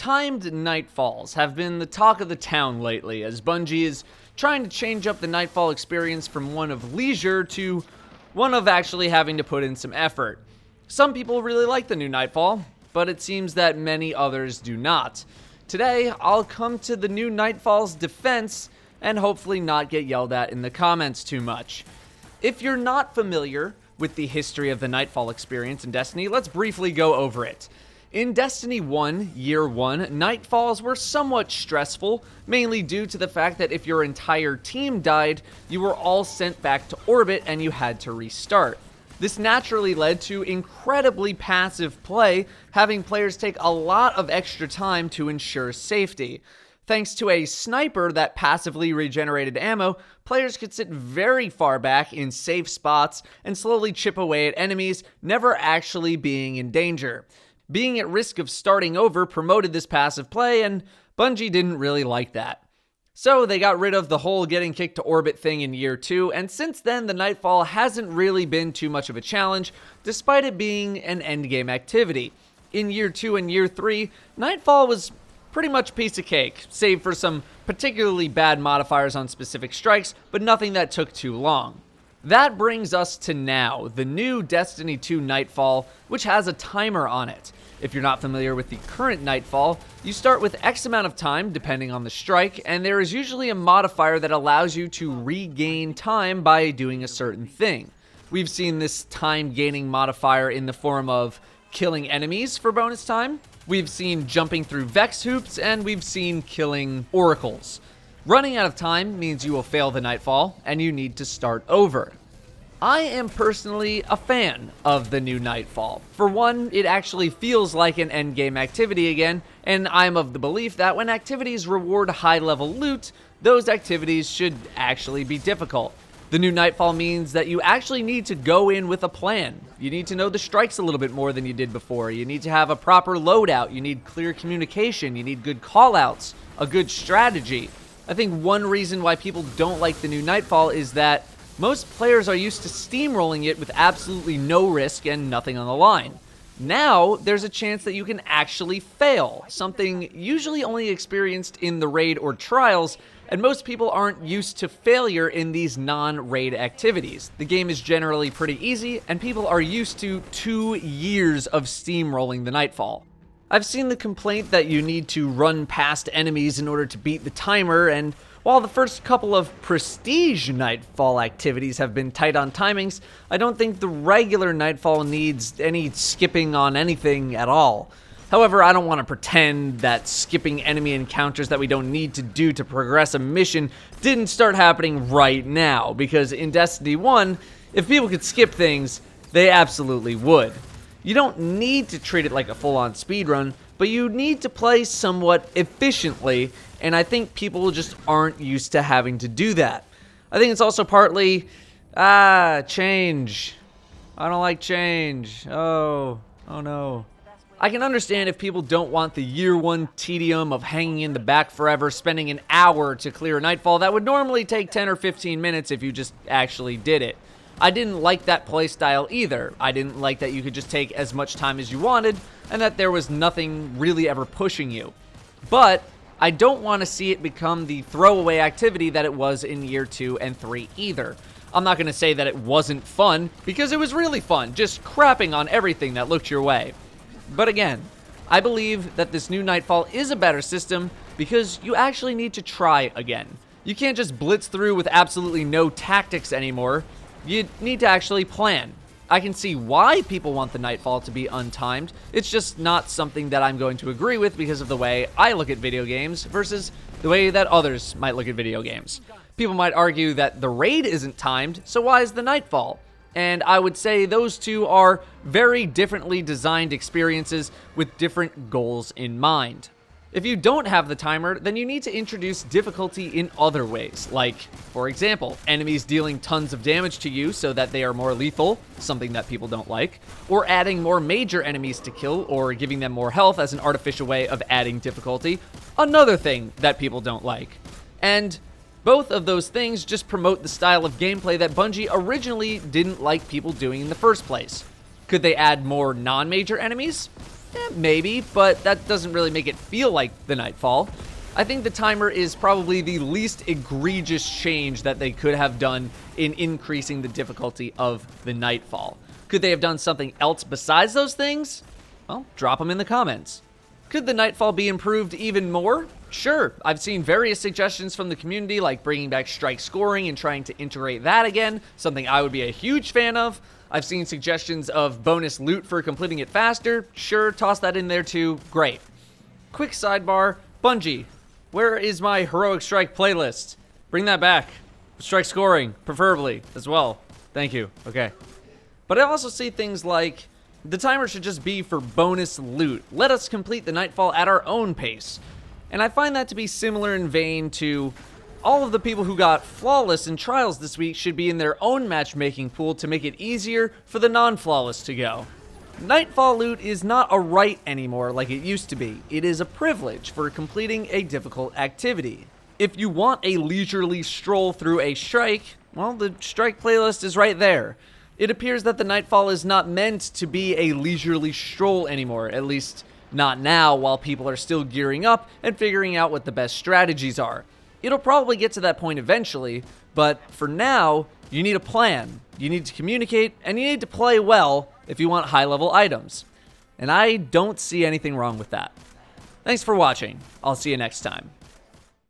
Timed Nightfalls have been the talk of the town lately, as Bungie is trying to change up the Nightfall experience from one of leisure to one of actually having to put in some effort. Some people really like the new Nightfall, but it seems that many others do not. Today, I'll come to the new Nightfall's defense and hopefully not get yelled at in the comments too much. If you're not familiar with the history of the Nightfall experience in Destiny, let's briefly go over it. In Destiny 1, Year 1, Nightfalls were somewhat stressful, mainly due to the fact that if your entire team died, you were all sent back to orbit and you had to restart. This naturally led to incredibly passive play, having players take a lot of extra time to ensure safety. Thanks to a sniper that passively regenerated ammo, players could sit very far back in safe spots and slowly chip away at enemies, never actually being in danger. Being at risk of starting over promoted this passive play, and Bungie didn't really like that. So they got rid of the whole getting kicked to orbit thing in Year 2, and since then the Nightfall hasn't really been too much of a challenge, despite it being an endgame activity. In Year 2 and Year 3, Nightfall was pretty much a piece of cake, save for some particularly bad modifiers on specific strikes, but nothing that took too long. That brings us to now, the new Destiny 2 Nightfall, which has a timer on it. If you're not familiar with the current Nightfall, you start with X amount of time, depending on the strike, and there is usually a modifier that allows you to regain time by doing a certain thing. We've seen this time-gaining modifier in the form of killing enemies for bonus time, we've seen jumping through Vex hoops, and we've seen killing oracles. Running out of time means you will fail the Nightfall, and you need to start over. I am personally a fan of the new Nightfall. For one, it actually feels like an endgame activity again, and I'm of the belief that when activities reward high-level loot, those activities should actually be difficult. The new Nightfall means that you actually need to go in with a plan. You need to know the strikes a little bit more than you did before. You need to have a proper loadout. You need clear communication. You need good callouts, a good strategy. I think one reason why people don't like the new Nightfall is that most players are used to steamrolling it with absolutely no risk and nothing on the line. Now, there's a chance that you can actually fail, something usually only experienced in the raid or trials, and most people aren't used to failure in these non-raid activities. The game is generally pretty easy, and people are used to 2 years of steamrolling the Nightfall. I've seen the complaint that you need to run past enemies in order to beat the timer, and while the first couple of prestige Nightfall activities have been tight on timings, I don't think the regular Nightfall needs any skipping on anything at all. However, I don't want to pretend that skipping enemy encounters that we don't need to do to progress a mission didn't start happening right now, because in Destiny 1, if people could skip things, they absolutely would. You don't need to treat it like a full-on speedrun, but you need to play somewhat efficiently, and I think people just aren't used to having to do that. I think it's also partly, change. I don't like change. Oh no. I can understand if people don't want the Year 1 tedium of hanging in the back forever, spending an hour to clear a Nightfall that would normally take 10 or 15 minutes if you just actually did it. I didn't like that playstyle either. I didn't like that you could just take as much time as you wanted, and that there was nothing really ever pushing you. But I don't want to see it become the throwaway activity that it was in Year 2 and 3 either. I'm not going to say that it wasn't fun, because it was really fun, just crapping on everything that looked your way. But again, I believe that this new Nightfall is a better system because you actually need to try again. You can't just blitz through with absolutely no tactics anymore. You need to actually plan. I can see why people want the Nightfall to be untimed. It's just not something that I'm going to agree with because of the way I look at video games versus the way that others might look at video games. People might argue that the raid isn't timed, so why is the Nightfall? And I would say those two are very differently designed experiences with different goals in mind. If you don't have the timer, then you need to introduce difficulty in other ways, like, for example, enemies dealing tons of damage to you so that they are more lethal, something that people don't like, or adding more major enemies to kill, or giving them more health as an artificial way of adding difficulty, another thing that people don't like. And both of those things just promote the style of gameplay that Bungie originally didn't like people doing in the first place. Could they add more non-major enemies? Maybe, but that doesn't really make it feel like the Nightfall. I think the timer is probably the least egregious change that they could have done in increasing the difficulty of the Nightfall. Could they have done something else besides those things? Well, drop them in the comments. Could the Nightfall be improved even more? Sure, I've seen various suggestions from the community, like bringing back strike scoring and trying to integrate that again, something I would be a huge fan of. I've seen suggestions of bonus loot for completing it faster. Sure, toss that in there too. Great. Quick sidebar, Bungie, where is my Heroic Strike playlist? Bring that back. Strike scoring, preferably, as well. Thank you. Okay. But I also see things like, the timer should just be for bonus loot. Let us complete the Nightfall at our own pace. And I find that to be similar in vein to all of the people who got flawless in trials this week should be in their own matchmaking pool to make it easier for the non-flawless to go. Nightfall loot is not a right anymore like it used to be. It is a privilege for completing a difficult activity. If you want a leisurely stroll through a strike, well, the strike playlist is right there. It appears that the Nightfall is not meant to be a leisurely stroll anymore, at least not now while people are still gearing up and figuring out what the best strategies are. It'll probably get to that point eventually, but for now, you need a plan, you need to communicate, and you need to play well if you want high-level items. And I don't see anything wrong with that. Thanks for watching. I'll see you next time.